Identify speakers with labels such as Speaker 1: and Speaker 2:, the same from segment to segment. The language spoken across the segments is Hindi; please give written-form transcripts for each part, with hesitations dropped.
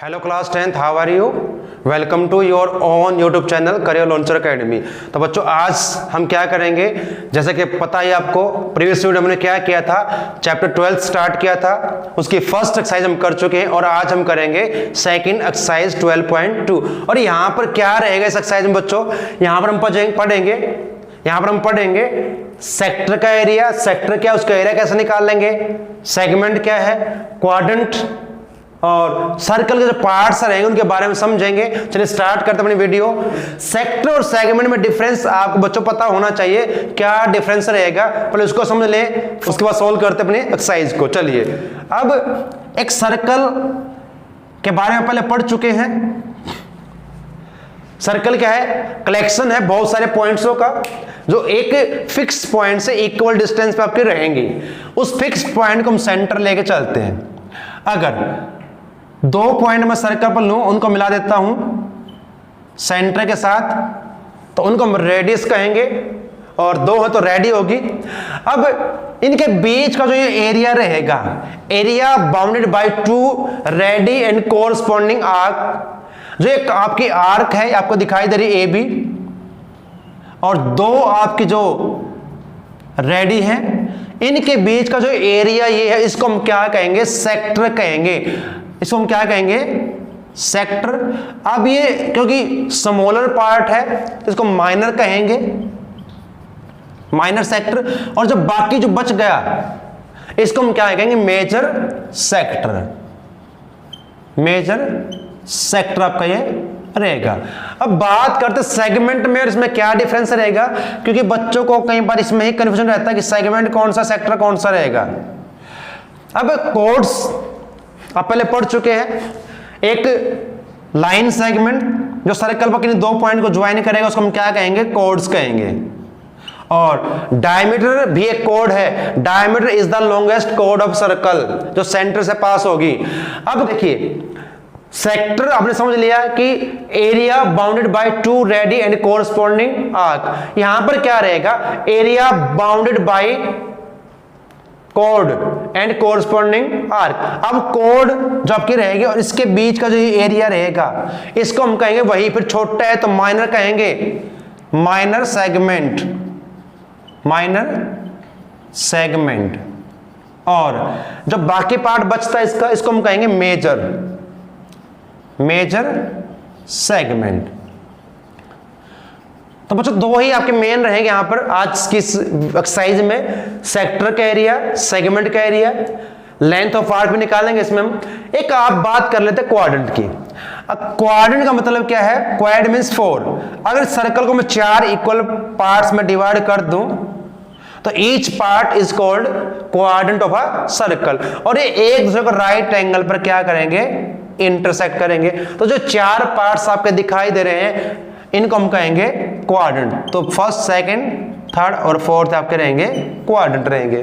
Speaker 1: Hello class 10th, how are you? Welcome to your own YouTube channel career launcher academy. तो बच्चों आज हम क्या करेंगे, जैसे कि पता ही आपको प्रीवियस वीडियो हमने क्या किया था, चैप्टर 12 स्टार्ट किया था, उसकी फर्स्ट एक्सरसाइज हम कर चुके हैं और आज हम करेंगे सेकंड एक्सरसाइज 12.2। और यहाँ पर क्या रहेगा इस एक्सरसाइज में बच्चों, यहाँ पर हम पढ़ेंगे सेक्टर का एरिया, सेक्टर क्या उसका एरिया कैसे निकाल लेंगे, सेगमेंट क्या है, क्वाड्रेंट और सर्कल के जो पार्ट्स रहेंगे उनके बारे में समझेंगे। चलिए स्टार्ट करते हैं अपनी वीडियो। सेक्टर और सेगमेंट में डिफरेंस आपको बच्चों पता होना चाहिए, क्या डिफरेंस रहेगा पहले उसको समझ लें, उसके बाद सॉल्व करते हैं अपनी एक्सरसाइज को। चलिए अब एक सर्कल के बारे में पहले पढ़ चुके हैं। सर्कल क्या है, कलेक्शन है बहुत सारे पॉइंट्सों का जो एक फिक्स पॉइंट से इक्वल डिस्टेंस पे आपके रहेंगे। उस फिक्स पॉइंट को हम सेंटर लेके चलते हैं। अगर दो पॉइंट मैं सर्कल पर लूं, उनको मिला देता हूं सेंटर के साथ, तो उनको हम रेडियस कहेंगे और दो है तो रेडी होगी। अब इनके बीच का जो ये एरिया रहेगा, area bounded by two ready and corresponding arc, जो एक आपकी आर्क है आपको दिखाई दे रही ए बी और दो आपकी जो रेडी है, इनके बीच का जो एरिया ये है इसको हम क्या कहेंगे, सेक्टर कहेंगे। इसको हम क्या कहेंगे, सेक्टर। अब ये क्योंकि स्मॉलर पार्ट है तो इसको माइनर कहेंगे, माइनर सेक्टर। और जब बाकी जो बच गया इसको हम क्या कहेंगे, मेजर सेक्टर। मेजर सेक्टर आपका ये रहेगा। अब बात करते सेगमेंट में और इसमें क्या डिफरेंस रहेगा, क्योंकि बच्चों को कई बार इसमें ही कंफ्यूजन रहता है कि सेगमेंट कौन सा, सेक्टर कौन सा रहेगा। अब कोड्स आप पहले पढ़ चुके हैं। एक लाइन सेगमेंट जो सर्कल पर किन्हीं दो पॉइंट को ज्वाइन करेगा उसको हम क्या कहेंगे, कोड्स कहेंगे। और डायमीटर भी एक कोड है, diameter is the longest code of circle जो सेंटर से पास होगी। अब देखिए सेक्टर आपने समझ लिया कि area bounded by two ready and corresponding arc. यहां पर क्या रहेगा, area bounded by code and corresponding arc. अब कोड जो आपकी रहेगी और इसके बीच का जो एरिया रहेगा इसको हम कहेंगे, वही फिर छोटा है तो माइनर कहेंगे, माइनर सेगमेंट, माइनर सेगमेंट। और जो बाकी पार्ट बचता है इसका, इसको हम कहेंगे मेजर, मेजर सेगमेंट। तो बच्चों दो ही आपके मेन रहेंगे यहां पर आज की एक्सरसाइज में, सेक्टर का एरिया, सेगमेंट का एरिया। लेंथ ऑफ आर्क भी निकालेंगे इसमें हम। एक आप बात कर लेते हैं क्वाड्रेंट की। अब क्वाड्रेंट का मतलब क्या है, क्वाड मींस 4। अगर सर्कल को मैं 4 इक्वल पार्ट्स में डिवाइड कर दूं तो each part is called quadrant of a circle. और ये एक दूसरे को राइट एंगल पर क्या करेंगे, इंटरसेक्ट करेंगे। तो जो 4 पार्ट्स आपके दिखाई दे रहे हैं इनको हम कहेंगे क्वाड्रेंट। तो फर्स्ट, सेकंड, थर्ड और फोर्थ आपके रहेंगे क्वाड्रेंट रहेंगे।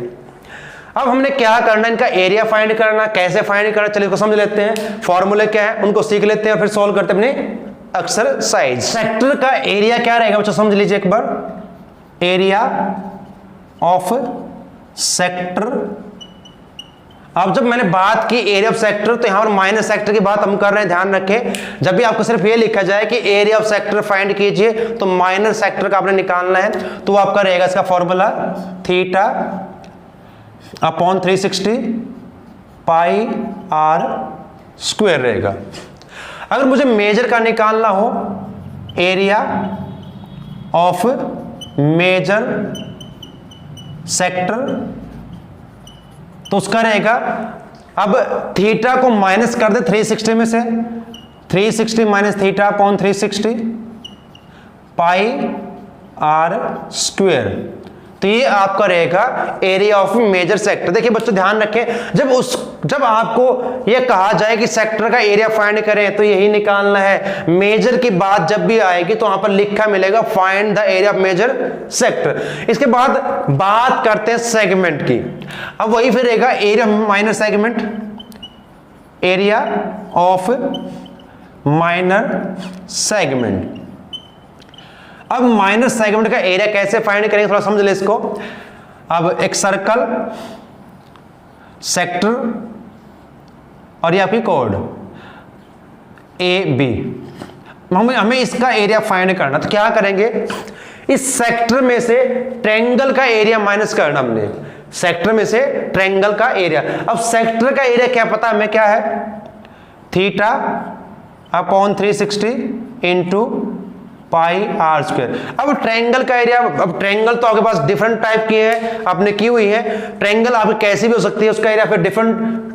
Speaker 1: अब हमने क्या करना है, इनका एरिया फाइंड करना, कैसे फाइंड करना, चलिए इसको समझ लेते हैं। फॉर्मूले क्या है उनको सीख लेते हैं और फिर सॉल्व करते हैं अपनी एक्सरसाइज। सेक्टर का एरिया क्या रहेगा बच्चों, समझ लीजिए एक बार। Area of sector. अब जब मैंने बात की एरिया ऑफ सेक्टर तो यहां पर माइनर सेक्टर की बात हम कर रहे हैं, ध्यान रखें। जब भी आपको सिर्फ ये लिखा जाए कि एरिया ऑफ सेक्टर फाइंड कीजिए तो माइनर सेक्टर का आपने निकालना है, तो आपका रहेगा इसका formula theta upon 360 pi r square रहेगा। अगर मुझे मेजर का निकालना हो, एरिया ऑफ मेजर सेक्टर, तो उसका रहेगा, अब थीटा को माइनस कर दे 360 में से, 360 minus theta upon 360 pi r square. तो ये आपका रहेगा एरिया ऑफ मेजर सेक्टर। देखिए बच्चों ध्यान रखें, जब आपको ये कहा जाए कि सेक्टर का एरिया फाइंड करें तो यही निकालना है। मेजर की बात जब भी आएगी तो वहां पर लिखा मिलेगा find the area of major sector. इसके बाद बात करते हैं सेगमेंट की। अब वही फिर रहेगा area minor segment, area of minor segment. अब माइनर सेगमेंट का एरिया कैसे फाइंड करेंगे, थोड़ा समझ ले इसको। अब एक सर्कल, सेक्टर और ये आपकी कोड। AB। हमें इसका एरिया फाइंड करना, तो क्या करेंगे, इस सेक्टर में से ट्रायंगल का एरिया माइनस करना हमने, सेक्टर में से ट्रायंगल का एरिया। अब सेक्टर का एरिया क्या पता हमें, क्या है, theta upon 360 into pi r square. अब ट्रायंगल का एरिया, अब ट्रायंगल तो आपके पास डिफरेंट टाइप की है, आपने की हुई है, ट्रायंगल आपकी कैसी भी हो सकती है, उसका एरिया फिर डिफरेंट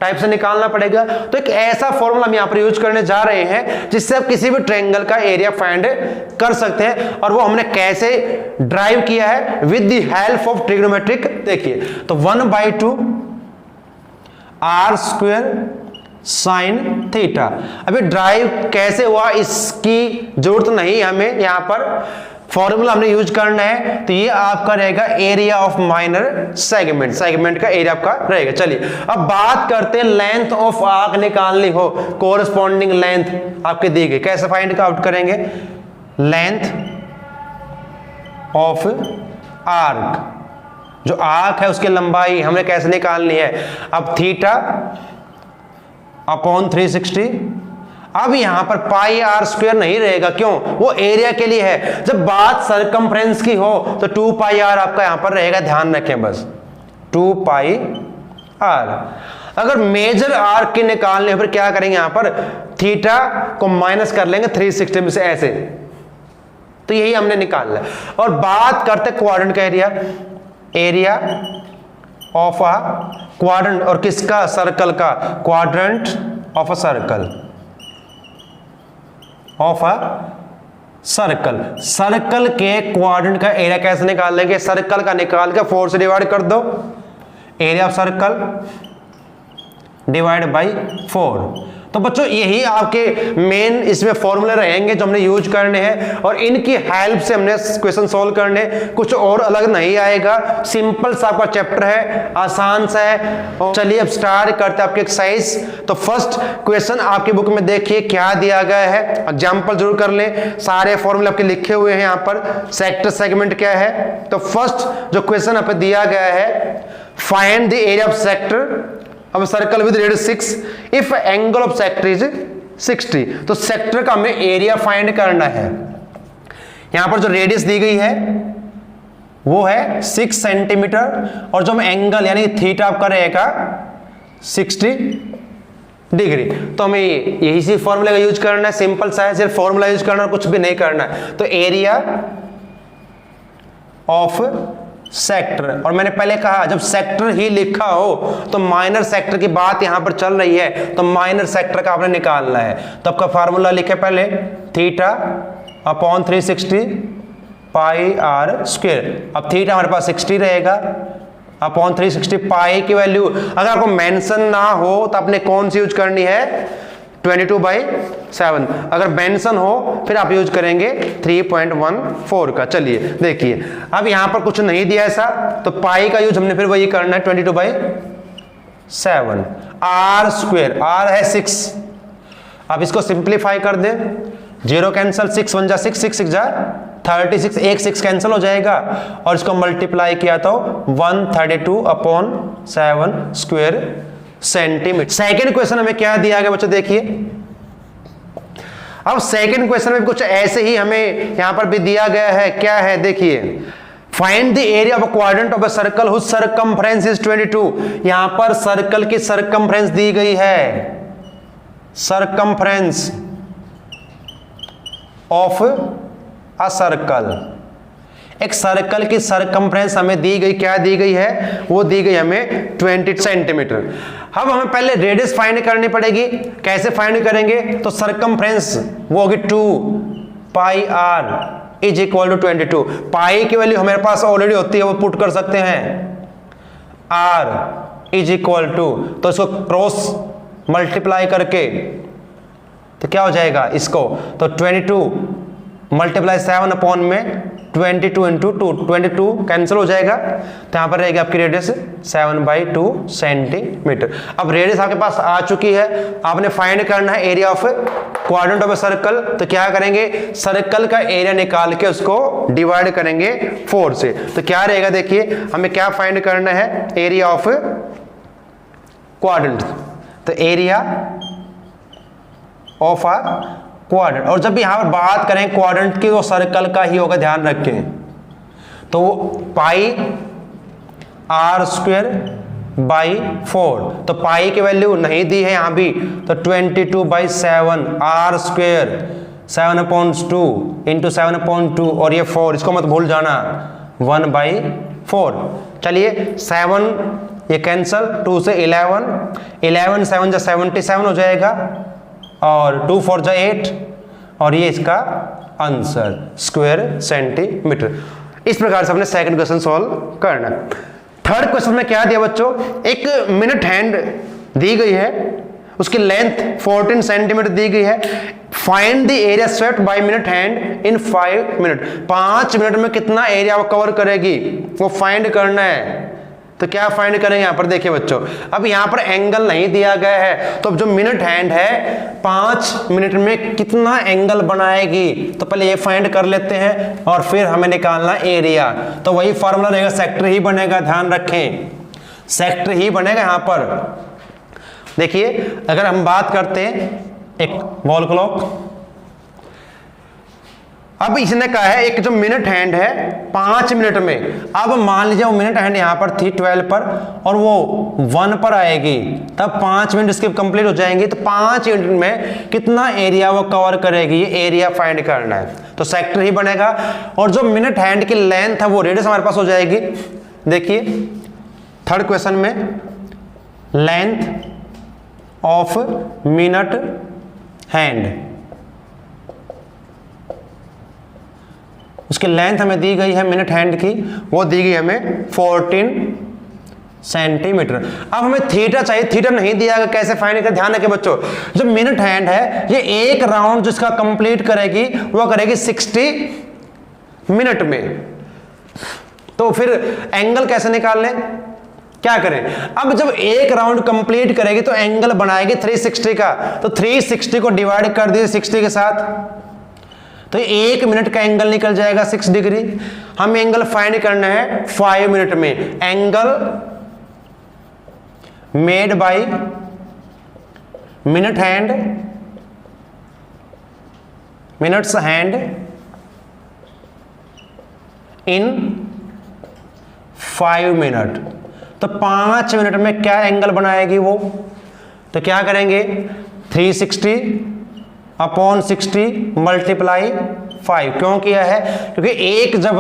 Speaker 1: टाइप से निकालना पड़ेगा। तो एक ऐसा फॉर्मूला हम यहां पर यूज करने जा रहे हैं जिससे आप किसी भी ट्रायंगल का एरिया फाइंड कर सकते हैं, और वो हमने कैसे ड्राइव किया है, with the help of trigonometric. देखिए, तो 1/2 आर स्क्वायर साइन थीटा। अभी ड्राइव कैसे हुआ इसकी जरूरत नहीं हमें, यहां पर फॉर्मूला हमने यूज करना है। तो ये आपका रहेगा area of minor segment, segment का एरिया आपका रहेगा। चलिए अब बात करते हैं लेंथ ऑफ आर्क निकालनी हो, कोरस्पॉन्डिंग लेंथ आपके दी गई, कैसे फाइंड आउट करेंगे, लेंथ ऑफ आर्क, जो आर्क है उसकी लंबाई हमें कैसे निकालनी है। अब थीटा अपॉन 360, अब यहां पर पाई आर स्क्वायर नहीं रहेगा, क्यों, वो एरिया के लिए है। जब बात सरकमफ्रेंस की हो तो 2 पाई आर आपका यहां पर रहेगा, ध्यान रखें बस 2 पाई आर। अगर मेजर आर्क की निकालने है फिर क्या करेंगे, यहां पर थीटा को माइनस कर लेंगे 360 में से, ऐसे। तो यही हमने निकालना है। और बात करते क्वाड्रेंट का area, area of a quadrant, और किसका, सर्कल का, quadrant of a circle, of a circle. Circle के क्वाड्रेंट का एरिया कैसे निकाल लेंगे, सर्कल का निकाल के 4 से डिवाइड कर दो, area of circle divide by 4। तो बच्चों यही आपके मेन इसमें फॉर्मूले रहेंगे जो हमने यूज करने हैं, और इनकी हेल्प से हमने क्वेश्चन सॉल्व करने, कुछ और अलग नहीं आएगा। सिंपल सा आपका चैप्टर है, आसान सा है। चलिए अब स्टार्ट करते हैं आपके एक्सरसाइज। तो फर्स्ट क्वेश्चन आपकी बुक में देखिए क्या दिया गया है, एग्जाम्पल जरूर कर लें, सारे फॉर्मूले आपके लिखे हुए हैं यहाँ पर। सेक्टर सेगमेंट क्या है, तो फर्स्ट जो क्वेश्चन आप दिया गया है, find the area of sector अब circle with radius 6 if angle of sector is 60। तो सेक्टर का हमें एरिया फाइंड करना है। यहां पर जो रेडियस दी गई है वो है 6 सेंटीमीटर, और जो हम एंगल यानी थीटा आपका रहेगा 60 डिग्री। तो हमें यही सी फॉर्मूले का यूज करना है, सिंपल सा है, सिर्फ फॉर्मूला यूज करना, कुछ भी नहीं करना है। तो एरिया ऑफ सेक्टर, और मैंने पहले कहा जब सेक्टर ही लिखा हो तो माइनर सेक्टर की बात यहां पर चल रही है, तो माइनर सेक्टर का आपने निकालना है। तो आपका फार्मूला लिखे पहले, theta upon 360 pi r square. अब थीटा हमारे पास 60 रहेगा, अपॉन 360 पाई की वैल्यू अगर आपको मेंशन ना हो तो आपने कौन सी यूज करनी है, 22/7। अगर मेंशन हो फिर आप यूज करेंगे 3.14 का। चलिए देखिए, अब यहां पर कुछ नहीं दिया ऐसा, तो पाई का यूज हमने फिर वही करना है 22/7। आर स्क्वायर, आर है 6, अब इसको सिंप्लीफाई कर दें, 0 कैंसल, 6 1 जा 6, 6 6 जा 36, एक 6 कैंसिल हो जाएगा, और इसको मल्टीप्लाई किया तो 132/7 स्क्वायर सेंटीमीटर। सेकेंड क्वेश्चन हमें क्या दिया गया बच्चों, देखिए अब सेकेंड क्वेश्चन में कुछ ऐसे ही हमें यहां पर भी दिया गया है। क्या है, देखिए, find the area of quadrant of a circle whose circumference is 22। यहां पर सर्कल की सरकमफ्रेंस दी गई है, सरकमफ्रेंस ऑफ अ सर्कल, एक सर्कल की सरकमफ्रेंस हमें दी गई, क्या दी गई है, वो दी गई हमें 20 सेंटीमीटर। अब हमें पहले रेडियस फाइंड करनी पड़ेगी, कैसे फाइंड करेंगे, तो सरकमफ्रेंस वो होगी 2 पाई आर इज इक्वल टू 22। पाई की वैल्यू हमारे पास ऑलरेडी होती है, वो पुट कर सकते हैं, आर इज इक्वल टू, तो इसको क्रॉस मल्टीप्लाई करके तो क्या हो जाएगा, इसको तो 22 मल्टीप्लाई 7 अपॉन में 22 इंटू 2, 22 कैंसिल हो जाएगा, तो यहां पर रहेगी आपकी रेडियस 7/2 सेंटीमीटर। अब रेडियस आपके पास आ चुकी है, आपने फाइंड करना है area of quadrant of a circle. तो क्या करेंगे, सर्कल का एरिया निकाल के उसको डिवाइड करेंगे 4 से, तो क्या रहेगा, देखिए हमें क्या फाइंड करना है, एरिया ऑफ क्वाड्रेंट। तो एरिया ऑफ अ क्वाड्रेंट। और जब यहाँ पर बात करें क्वाड्रेंट की, वो सर्कल का ही होगा, ध्यान रखें। तो पाई आर स्क्वायर बाई 4, तो पाई की वैल्यू नहीं दी है यहाँ भी, तो 22/7 आर स्क्वायर 7/2 इंटू 7/2 और ये 4, इसको मत भूल जाना, 1/4। चलिए 7 ये कैंसल, 2 से 11 7 जा 77 हो जाएगा और 2 4 जा 8 और ये इसका आंसर स्क्वायर सेंटीमीटर। इस प्रकार से अपने सेकंड क्वेश्चन सॉल्व करना। थर्ड क्वेश्चन में क्या दिया बच्चों, एक मिनट हैंड दी गई है, उसकी लेंथ 14 सेंटीमीटर दी गई है। Find the area swept by minute hand in 5 minute. 5 minute में कितना एरिया वो कवर करेगी वो फाइंड करना है। तो क्या फाइंड करेंगे यहाँ पर, देखिए बच्चों, अब यहाँ पर एंगल नहीं दिया गया है, तो अब जो मिनट हैंड है 5 मिनट में कितना एंगल बनाएगी, तो पहले ये फाइंड कर लेते हैं और फिर हमें निकालना एरिया। तो वही फॉर्मूला रहेगा, सेक्टर ही बनेगा, ध्यान रखें, सेक्टर ही बनेगा यहाँ पर। देखिए अगर हम बात करते हैं एक वॉल क्लॉक, अब इसने कहा है एक जो मिनट हैंड है 5 मिनट में, अब मान लीजिए वो मिनट हैंड यहां पर थी 12 पर और वो 1 पर आएगी, तब 5 मिनट इसके कंप्लीट हो जाएंगे, तो 5 मिनट में कितना एरिया वो कवर करेगी, ये एरिया फाइंड करना है। तो सेक्टर ही बनेगा और जो मिनट हैंड की लेंथ है वो रेडियस हमारे पास हो जाएगी। देखिए थर्ड क्वेश्चन में लेंथ ऑफ मिनट हैंड, उसकी लेंथ हमें दी गई है मिनट हैंड की, वो दी गई हमें 14 सेंटीमीटर। अब हमें थीटा चाहिए, थीटा नहीं दिया गया, कैसे फाइंड करें, ध्यान रखें बच्चों, जो मिनट हैंड है ये एक राउंड जिसका कंप्लीट करेगी वो करेगी 60 मिनट में। तो फिर एंगल कैसे निकाल लें, क्या करें, अब जब एक राउंड कंप्लीट करेगी तो एंगल बनाएगी 360 का, तो 360 को डिवाइड कर दीजिए 60 के साथ, तो 1 मिनट का एंगल निकल जाएगा 6 डिग्री। हमें एंगल फाइंड करना है 5 मिनट में। Angle made by minute hand, minutes hand in 5 minute, तो 5 मिनट में क्या एंगल बनाएगी वो, तो क्या करेंगे 360 अपॉन 60 मल्टीप्लाई 5। क्यों किया है, क्योंकि एक जब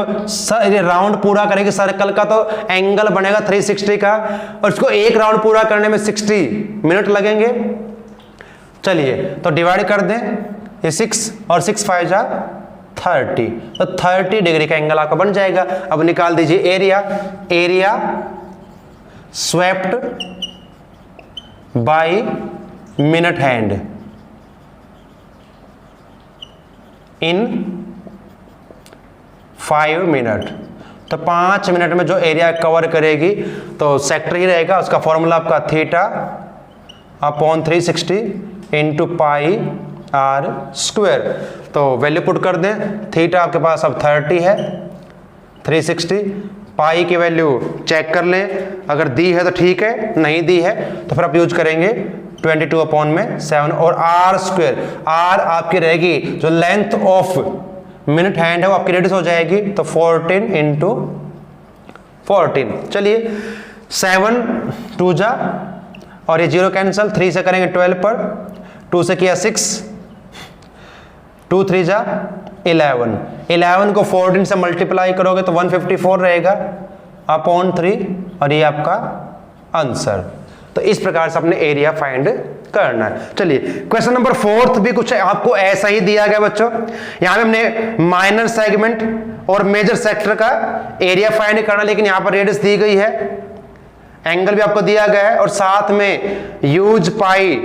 Speaker 1: राउंड पूरा करेगी सर्कल का तो एंगल बनेगा 360 का, और इसको एक राउंड पूरा करने में 60 मिनट लगेंगे। चलिए तो डिवाइड कर दें, ये 6 और 6 5 जा 30, तो 30 डिग्री का एंगल आपका बन जाएगा। अब निकाल दीजिए area, area swept by minute hand in 5 minute, तो 5 मिनट में जो एरिया कवर करेगी तो सेक्टर ही रहेगा, उसका फॉर्मूला आपका theta upon 360 into pi r square. तो वैल्यू पुट कर दें, थीटा आपके पास अब 30 है, 360, पाई की वैल्यू चेक कर लें, अगर दी है तो ठीक है, नहीं दी है तो फिर आप यूज करेंगे 22 अपॉन में 7 और आर स्क्वायर। आर आपकी रहेगी जो लेंथ ऑफ मिनट हैंड है वो आपकी रेडियस हो जाएगी, तो 14 इंटू 14। चलिए 7 2 जा और ये 0 कैंसल, 3 से करेंगे 12 पर, 2 से किया 6, 2 3 जा 11, 11 को 14 से मल्टीप्लाई करोगे तो 154 रहेगा अपॉन 3 और ये आपका आंसर। तो इस प्रकार से अपने एरिया फाइंड करना है। चलिए क्वेश्चन नंबर 4 भी कुछ आपको ऐसा ही दिया गया बच्चों। यहां पे हमने माइनर सेगमेंट और मेजर सेक्टर का एरिया फाइंड करना, लेकिन यहां पर रेडियस दी गई है, एंगल भी आपको दिया गया है और साथ में यूज पाई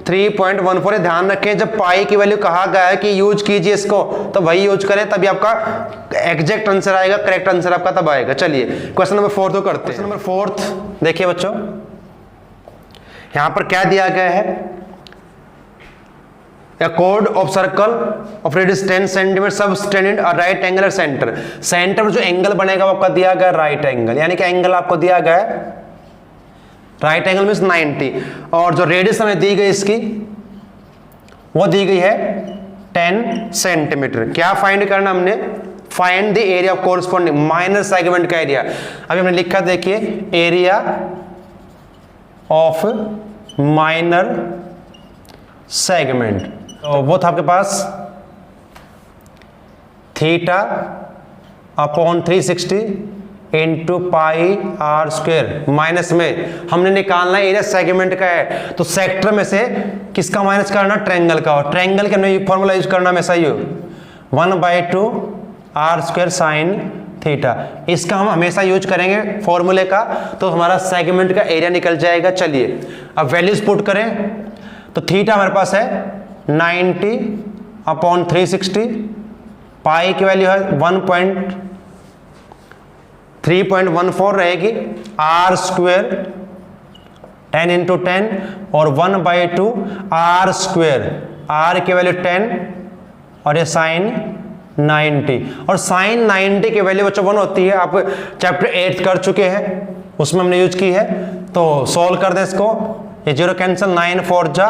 Speaker 1: 3.14 ध्यान रखें, जब पाई की वैल्यू कहा गया है कि यूज कीजिए इसको तो वही यूज करें, तभी आपका एग्जैक्ट आंसर आएगा, करेक्ट आंसर आपका तब आएगा। चलिए क्वेश्चन नंबर 4 तो करते हैं। क्वेश्चन नंबर 4 देखिए बच्चों, यहां पर क्या दिया गया है, A chord of circle of radius 10 centimetre subtended a right angular centre. Centre में जो एंगल बनेगा वो आपका दिया गया राइट एंगल, यानी कि एंगल आपको दिया गया है राइट एंगल मींस 90, और जो रेडियस हमें दी गई इसकी वो दी गई है 10 सेंटीमीटर। क्या फाइंड करना हमने, find the area of corresponding minor segment का एरिया। अभी हमने लिखा देखिए एरिया ऑफ माइनर सेगमेंट, तो वो था आपके पास theta upon 360 into pi r square. Minus में हमने निकालना एरिया सेगमेंट का है, तो सेक्टर में से किसका माइनस करना, ट्रायंगल का। और ट्रायंगल के हमने फॉर्मूला यूज करना हमेशा ही 1/2 आर स्क्वेयर साइन थीटा, इसका हम हमेशा यूज करेंगे फॉर्मूले का, तो हमारा सेगमेंट का एरिया निकल जाएगा। चलिए अब वैल्यूज पुट करें, तो थीटा हमारे पास है 90 अपॉन 360, पाई की वैल्यू है 3.14 रहेगी, आर स्क्वेयर 10 इंटू 10 और 1/2 आर स्क्वेयर, आर की वैल्यू 10 और ये साइन 90, और साइन 90 की वैल्यू बच्चों 1 होती है। आप चैप्टर 8 कर चुके हैं, उसमें हमने यूज की है। तो सॉल्व कर दें इसको, ये 0 कैंसिल, 9 4 जा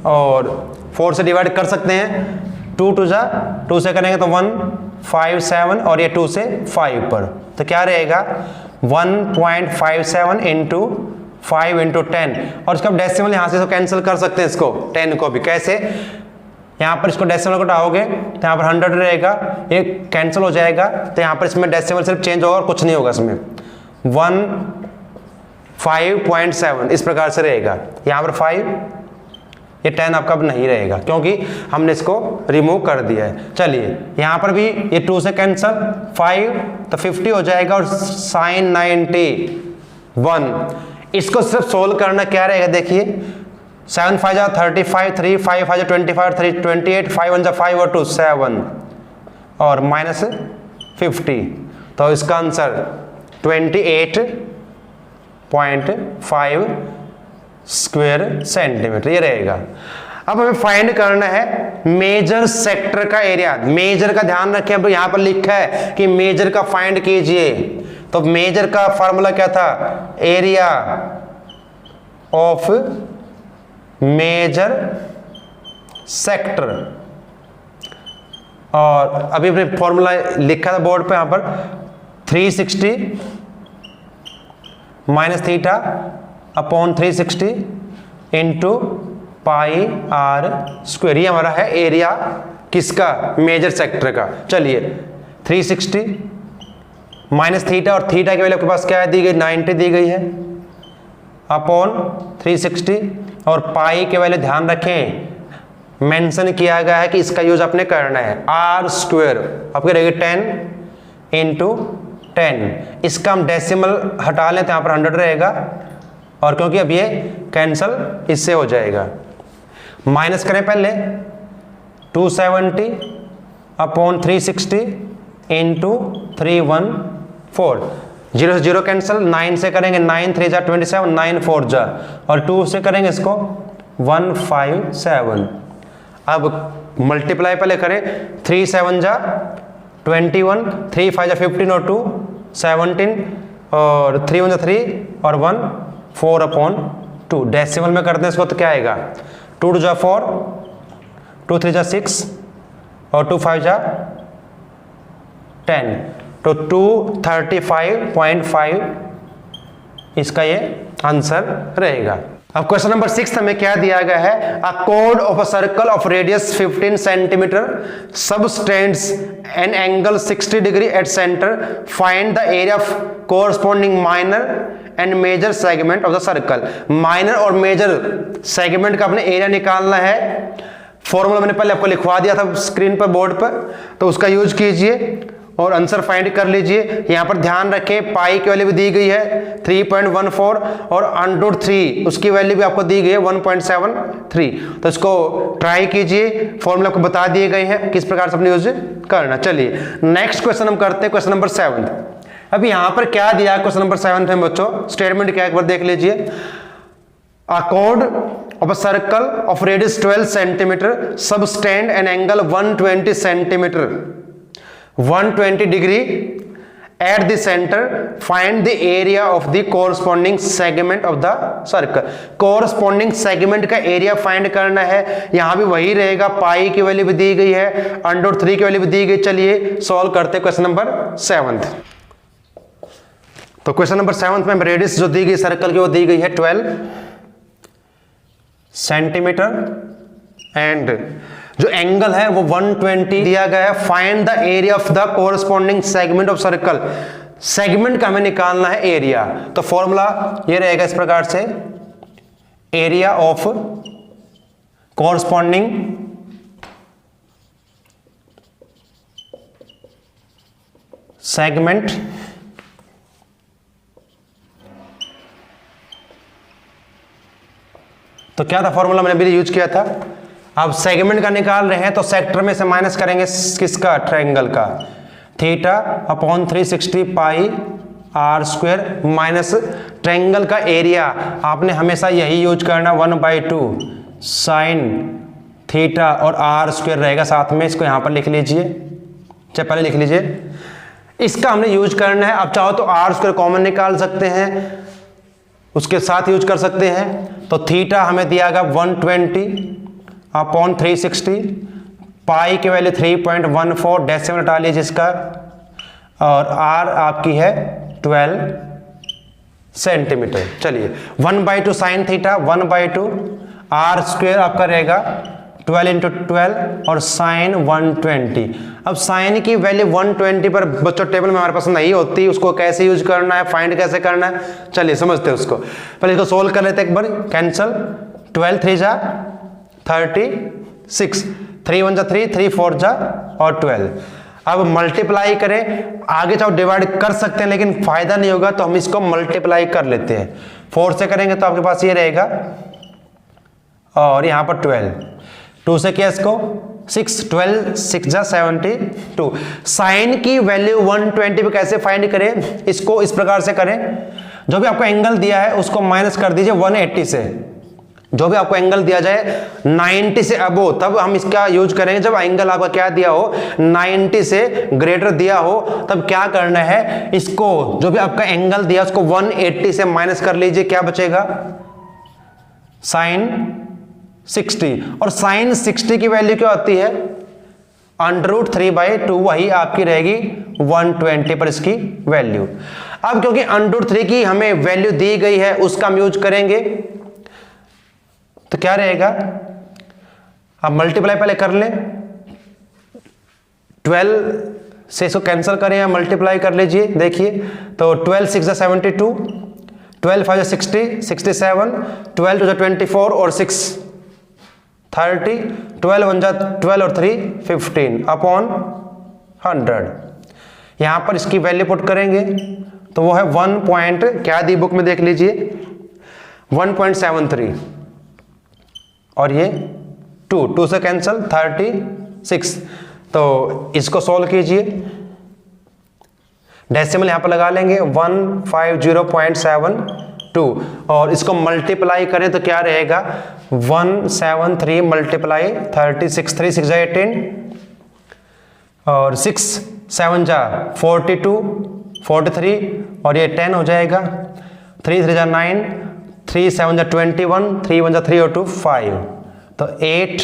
Speaker 1: और 4 से डिवाइड कर सकते हैं, 2 2 जा, 2 से करेंगे तो 1 5 7 और ये 2 से 5 पर, तो क्या रहेगा 1.57 इंटू 5 इंटू 10, और इसका डेसिमल यहाँ से तो कैंसिल कर सकते हैं इसको, 10 को भी। कैसे, यहाँ पर इसको डेसिमल को उठाओगे तो यहाँ पर 100 रहेगा, ये कैंसिल हो जाएगा, तो यहाँ पर इसमें डेसिमल सिर्फ चेंज होगा और कुछ नहीं होगा इसमें, 5.7 इस प्रकार से रहेगा। यहाँ पर 5, ये 10 आपका अब नहीं रहेगा क्योंकि हमने इसको रिमूव कर दिया है। चलिए यहाँ पर भी ये 2 से कैंसिल, 5 तो 50 हो जाएगा और साइन 91, इसको सिर्फ सोल्व करना क्या रहेगा, देखिए 7 5 जा 35, 3 5 5 जा 25, 3 28, 5 1 जा 5 और 2 7 और माइनस 50, तो इसका आंसर 28.5 स्क्वायर सेंटीमीटर ये रहेगा। अब हमें फाइंड करना है मेजर सेक्टर का एरिया। मेजर का ध्यान रखें, अब यहां पर लिखा है कि मेजर का फाइंड कीजिए, तो मेजर का फॉर्मूला क्या था, एरिया ऑफ मेजर सेक्टर, और अभी अपने फॉर्मूला लिखा था बोर्ड पे यहां पर 360 minus theta upon 360 into pi r square, ये हमारा है एरिया किसका, मेजर सेक्टर का। चलिए 360 माइनस थीटा, और थीटा की वैल्यू आपके पास क्या है, दी गई 90 दी गई है, अपॉन 360 और पाई के वैल्यू ध्यान रखें मेंशन किया गया है कि इसका यूज आपने करना है, आर स्क्वायर आपके रहेगी 10 इंटू 10, इसका हम डेसिमल हटा लें तो यहाँ पर 100 रहेगा, और क्योंकि अब ये कैंसल इससे हो जाएगा, माइनस करें पहले 270 अपॉन 360 इंटू 314, 0 से 0 कैंसिल, 9 से करेंगे 9 3 जा 27, 9 4 जा, और 2 से करेंगे इसको 157। अब मल्टीप्लाई पहले करें, 3 7 जा 21, 3 5 जा 15 और 2 17 और 3 1 जा 3 और 1 4 अपॉन 2, डेसिमल में करते हैं इसको तो क्या आएगा, 2 2 जा 4, 2 3 जा 6 और 2 5 जा 10, तो 235.5 इसका ये आंसर रहेगा। अब क्वेश्चन नंबर 6 हमें क्या दिया गया है, अ कोड of a circle of radius 15 centimetre subtends an angle 60 degree at centre, find the area of corresponding minor and major segment of the circle. Minor और मेजर सेगमेंट का अपने एरिया निकालना है, फॉर्मूला मैंने पहले आपको लिखवा दिया था स्क्रीन पर बोर्ड पर, तो उसका यूज कीजिए और आंसर फाइंड कर लीजिए। यहां पर ध्यान रखें पाई की वैल्यू भी दी गई है 3.14 और √3 उसकी वैल्यू भी आपको दी गई है 1.73, तो इसको ट्राई कीजिए, फॉर्मूला आपको बता दिए गए हैं किस प्रकार से अपने यूज करना। चलिए नेक्स्ट क्वेश्चन हम करते हैं, क्वेश्चन नंबर 7। अभी यहां पर क्या दिया है क्वेश्चन नंबर 7 में बच्चों, स्टेटमेंट क्या है एक बार देख लीजिए, अ कोड of a circle of radius 12 centimetre subtend an angle 120 centimetre 120 degree at the centre find the area of the corresponding segment of the circle. Corresponding segment का एरिया फाइंड करना है, यहां भी वही रहेगा, पाई की वैल्यू भी दी गई है, √3 की वैल्यू भी दी गई। चलिए सॉल्व करते हैं क्वेश्चन नंबर 7। तो क्वेश्चन नंबर 7 में रेडियस जो दी गई सर्कल की वो दी गई है 12 सेंटीमीटर एंड जो एंगल है वो 120 दिया गया है। Find the area of the corresponding segment of circle. Segment का हमें निकालना है एरिया, तो फॉर्मूला ये रहेगा इस प्रकार से, एरिया ऑफ कोरस्पॉन्डिंग सेगमेंट तो क्या था फॉर्मूला, मैंने अभी यूज किया था। अब सेगमेंट का निकाल रहे हैं तो सेक्टर में से माइनस करेंगे किसका, ट्रायंगल का, θ/360 पाई r² माइनस ट्रायंगल का एरिया। आपने हमेशा यही यूज करना, 1/2 साइन थीटा और r² रहेगा साथ में, इसको यहां पर लिख लीजिए, चाहे पहले लिख लीजिए, इसका हमने यूज करना है। अब चाहो तो r² कॉमन निकाल सकते हैं, उसके साथ यूज कर सकते हैं। तो थीटा हमें दिया गया 120/360, पाई की वैल्यू 3.14, डेसिमल हटा लीजिए इसका, और r आपकी है 12 सेंटीमीटर। चलिए 1/2 साइन थीटा, 1/2 r² आपका रहेगा 12 × 12 और साइन 120। अब साइन की वैल्यू 120 पर बच्चों टेबल में हमारे पास नहीं होती, उसको कैसे यूज करना है, फाइंड कैसे करना है, चलिए समझते हैं उसको। पहले इसको सोल्व कर लेते हैं एक बार, कैंसल, 12 3 जा 36, 3 1 जा 3, 3 4 जा और 12। अब मल्टीप्लाई करें, आगे चाहो डिवाइड कर सकते हैं लेकिन फायदा नहीं होगा, तो हम इसको मल्टीप्लाई कर लेते हैं। 4 से करेंगे तो आपके पास ये रहेगा, और यहां पर 12, 2 से किया इसको 6, 12 6 जा 72। साइन की वैल्यू 120 पे कैसे फाइंड करें, इसको इस प्रकार से करें, जो भी आपको एंगल दिया है उसको माइनस कर दीजिए 180 से। जो भी आपको एंगल दिया जाए 90 से अबो, तब हम इसका यूज करेंगे। जब एंगल आपका क्या दिया हो, 90 से ग्रेटर दिया हो, तब क्या करना है, इसको जो भी आपका एंगल दिया उसको 180 से माइनस कर लीजिए, क्या बचेगा, साइन 60। और साइन 60 की वैल्यू क्या होती है, √3/2, वही आपकी रहेगी 120 पर इसकी वैल्यू। अब क्योंकि √3 की हमें वैल्यू दी गई है, उसका हम यूज करेंगे, तो क्या रहेगा, अब मल्टीप्लाई पहले कर लें, 12 से इसको कैंसिल करें या मल्टीप्लाई कर लीजिए, देखिए तो 12 6 72, 12 5 60, 67, 12 2 24 और 6 30, 12 1 12 और 3 15/100। यहां पर इसकी वैल्यू पुट करेंगे तो वो है 1 पॉइंट, क्या दी बुक में देख लीजिए, 1.73, और ये 2 से कैंसिल 36। तो इसको सोल्व कीजिए, डेसिमल यहां पर लगा लेंगे 150.72, और इसको मल्टीप्लाई करें तो क्या रहेगा, 173 मल्टीप्लाई 36, 3 6 18, और 6 7 जा 42, 43, और ये 10 हो जाएगा, 3 3 जा 9, 3 7 जा 21, 3 1 जा 3 और 2 5, तो 8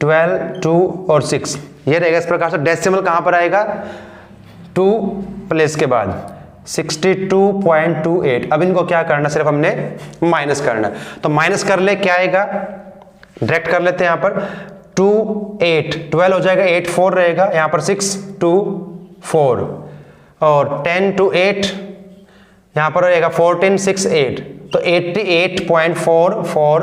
Speaker 1: 12 2 और 6 ये रहेगा इस प्रकार से। डेसिमल कहां पर आएगा, 2 प्लेस के बाद 62.28। अब इनको क्या करना, सिर्फ हमने माइनस करना, तो माइनस कर ले, क्या आएगा, डायरेक्ट कर लेते हैं यहां पर, 2 8 12 हो जाएगा, 8 4 रहेगा, यहां पर 6 2 4, और 10 2 8 यहां पर रहेगा 14 6 8, तो 88.44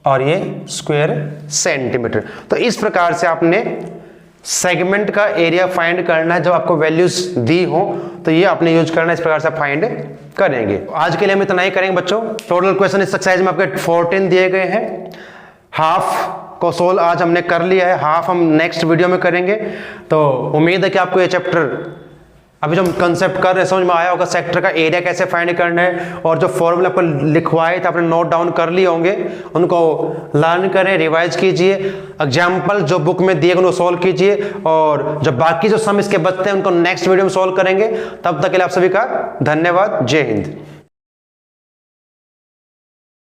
Speaker 1: और ये स्क्वायर सेंटीमीटर। तो इस प्रकार से आपने सेगमेंट का एरिया फाइंड करना है, जब आपको वैल्यूज दी हो तो ये आपने यूज करना है, इस प्रकार से फाइंड करेंगे। आज के लिए हम इतना ही करेंगे बच्चों। टोटल क्वेश्चन इस एक्सरसाइज में आपके 14 दिए गए हैं, हाफ को सोल्व आज हमने कर लिया है, हाफ हम नेक्स्ट वीडियो में करेंगे। तो उम्मीद है कि आपको ये चैप्टर अभी जो हम कंसेप्ट कर रहे हैं समझ में आया होगा, सेक्टर का एरिया कैसे फाइंड करना है, और जो फॉर्मूला आपको लिखवाए थे आपने नोट डाउन कर लिए होंगे, उनको लर्न करें, रिवाइज कीजिए, एग्जाम्पल जो बुक में दिए उनको सॉल्व कीजिए, और जो बाकी जो सम इसके बचते हैं उनको नेक्स्ट वीडियो में सॉल्व करेंगे। तब तक के लिए आप सभी का धन्यवाद। जय हिंद।